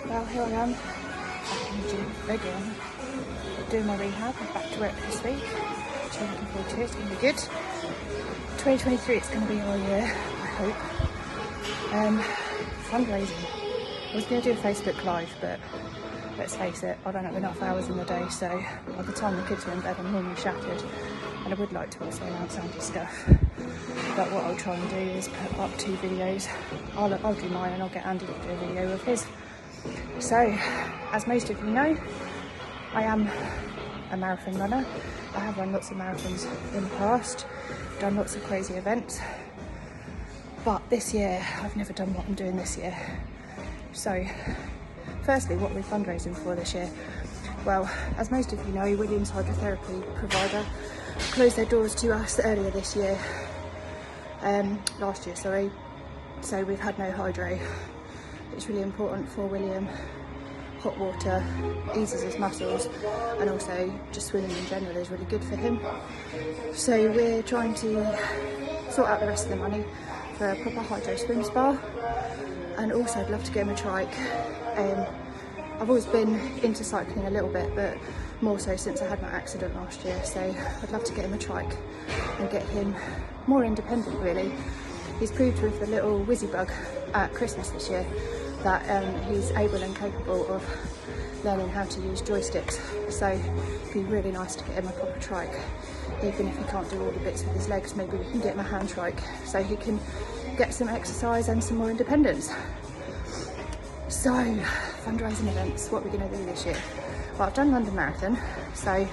Well, here I am, back in the gym again, doing my rehab. I'm back to work this week, which I'm looking forward to. It's going to be good. 2023, it's going to be our year, I hope. Fundraising. I was going to do a Facebook Live, but let's face it, I don't have enough hours in the day, so by the time the kids are in bed, I'm normally shattered. And I would like to also announce Andy's stuff. But what I'll try and do is put up 2 videos. I'll do mine and I'll get Andy to do a video of his. So, as most of you know, I am a marathon runner. I have run lots of marathons in the past, done lots of crazy events. But this year, I've never done what I'm doing this year. So, firstly, what are we fundraising for this year? Well, as most of you know, Williams Hydrotherapy provider closed their doors to us earlier this year. Last year, sorry. So we've had no hydro. It's really important for William. Hot water eases his muscles, and also just swimming in general is really good for him. So we're trying to sort out the rest of the money for a proper hydro swim spa, and also I'd love to get him a trike. I've always been into cycling a little bit, but more so since I had my accident last year, so I'd love to get him a trike and get him more independent really. He's proved with the little whizzy bug at Christmas this year that he's able and capable of learning how to use joysticks, so it'd be really nice to get him a proper trike. Even if he can't do all the bits with his legs, maybe we can get him a hand trike so he can get some exercise and some more independence. So, fundraising events, what are we going to do this year? Well, I've done London Marathon, so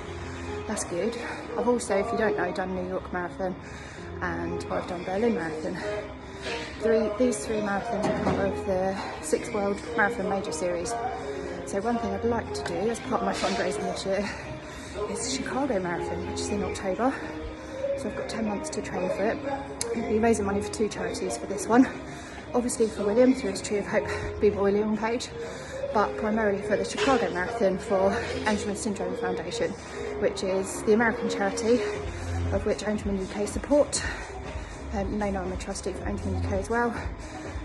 that's good. I've also, if you don't know, done New York Marathon, and I've done Berlin Marathon. These three marathons are part of the 6 World Marathon Major Series. So one thing I'd like to do as part of my fundraising this year is the Chicago Marathon, which is in October. So I've got 10 months to train for it. I'll be raising money for 2 charities for this one. Obviously for William through his Tree of Hope Beaver William page, but primarily for the Chicago Marathon for Angelman Syndrome Foundation, which is the American charity of which Angelman UK support. You may know I'm a trustee for Angelman UK as well,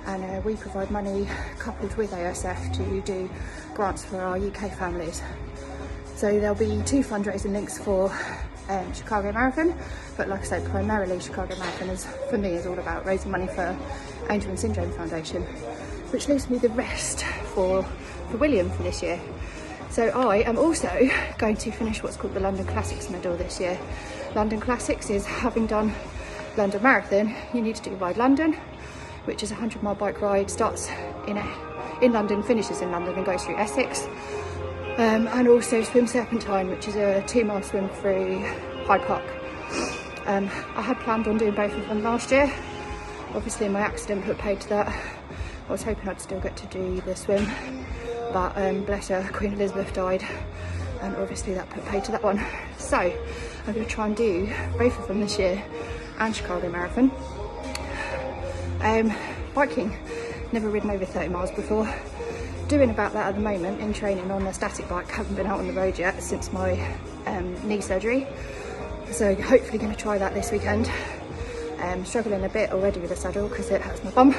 and we provide money coupled with ASF to do grants for our UK families. So there'll be 2 fundraising links for Chicago Marathon, but like I said, primarily Chicago Marathon is, for me, is all about raising money for Angelman Syndrome Foundation, which leaves me the rest for William for this year. So I am also going to finish what's called the London Classics medal this year. London Classics is, having done London Marathon, you need to do Ride London, which is a 100-mile bike ride, starts in London, finishes in London and goes through Essex. And also Swim Serpentine, which is a 2-mile swim through Hyde Park. I had planned on doing both of them last year. Obviously my accident put paid to that. I was hoping I'd still get to do the swim, but bless her, Queen Elizabeth died, and obviously that put paid to that one. So I'm going to try and do both of them this year, and Chicago Marathon. Biking, never ridden over 30 miles before. Doing about that at the moment in training on a static bike. Haven't been out on the road yet since my knee surgery, so hopefully going to try that this weekend. Struggling a bit already with the saddle because it hurts my bum,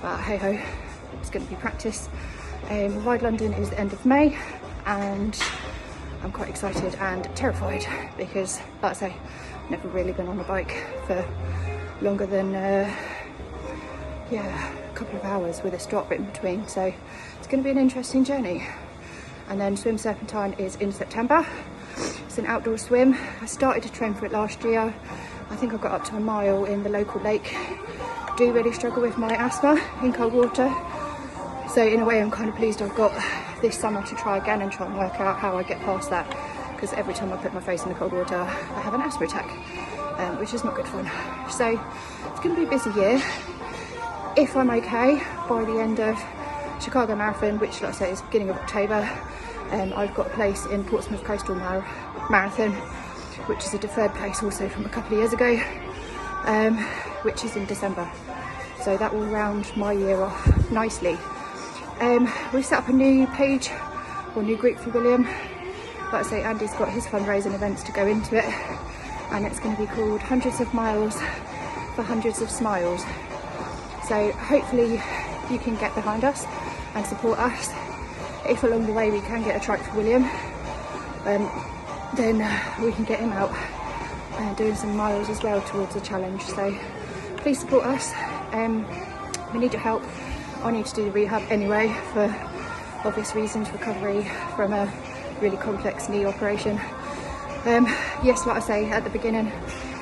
but hey ho, it's going to be practice. Ride London is the end of May, and I'm quite excited and terrified because, like I say, I've never really been on a bike for longer than a couple of hours with a stop in between, so it's going to be an interesting journey. And then Swim Serpentine is in September. It's an outdoor swim. I started to train for it last year. I think I got up to a mile in the local lake. Do really struggle with my asthma in cold water, so in a way I'm kind of pleased I've got this summer to try again and try and work out how I get past that, because every time I put my face in the cold water I have an asthma attack, which is not good fun. So it's going to be a busy year. If I'm okay by the end of Chicago Marathon, which like I say is beginning of October, I've got a place in Portsmouth Coastal Marathon, which is a deferred place also from a couple of years ago, which is in December. So that will round my year off nicely. We've set up a new page or new group for William. Like I say, Andy's got his fundraising events to go into it, and it's going to be called Hundreds of Miles for Hundreds of Smiles. So hopefully you can get behind us and support us. if along the way we can get a trike for William, then we can get him out doing some miles as well towards the challenge. So please support us. We need your help. I need to do the rehab anyway for obvious reasons, recovery from a really complex knee operation. Yes, like I say at the beginning,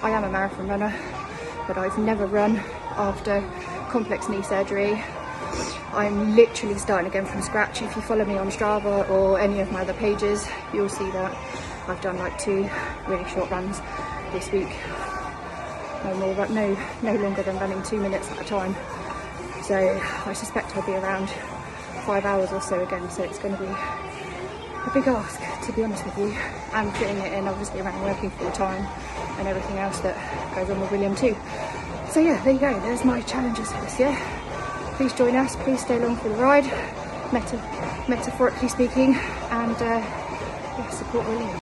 I am a marathon runner, but I've never run after complex knee surgery. I'm literally starting again from scratch. If you follow me on Strava or any of my other pages, you'll see that I've done like 2 really short runs this week. No longer than running 2 minutes at a time. So I suspect I'll be around 5 hours or so again. So it's going to be a big ask, to be honest with you, and fitting it in obviously around working full time and everything else that goes on with William too. So yeah, there you go. There's my challenges for this year. Please join us. Please stay along for the ride, metaphorically speaking, and yeah, support William.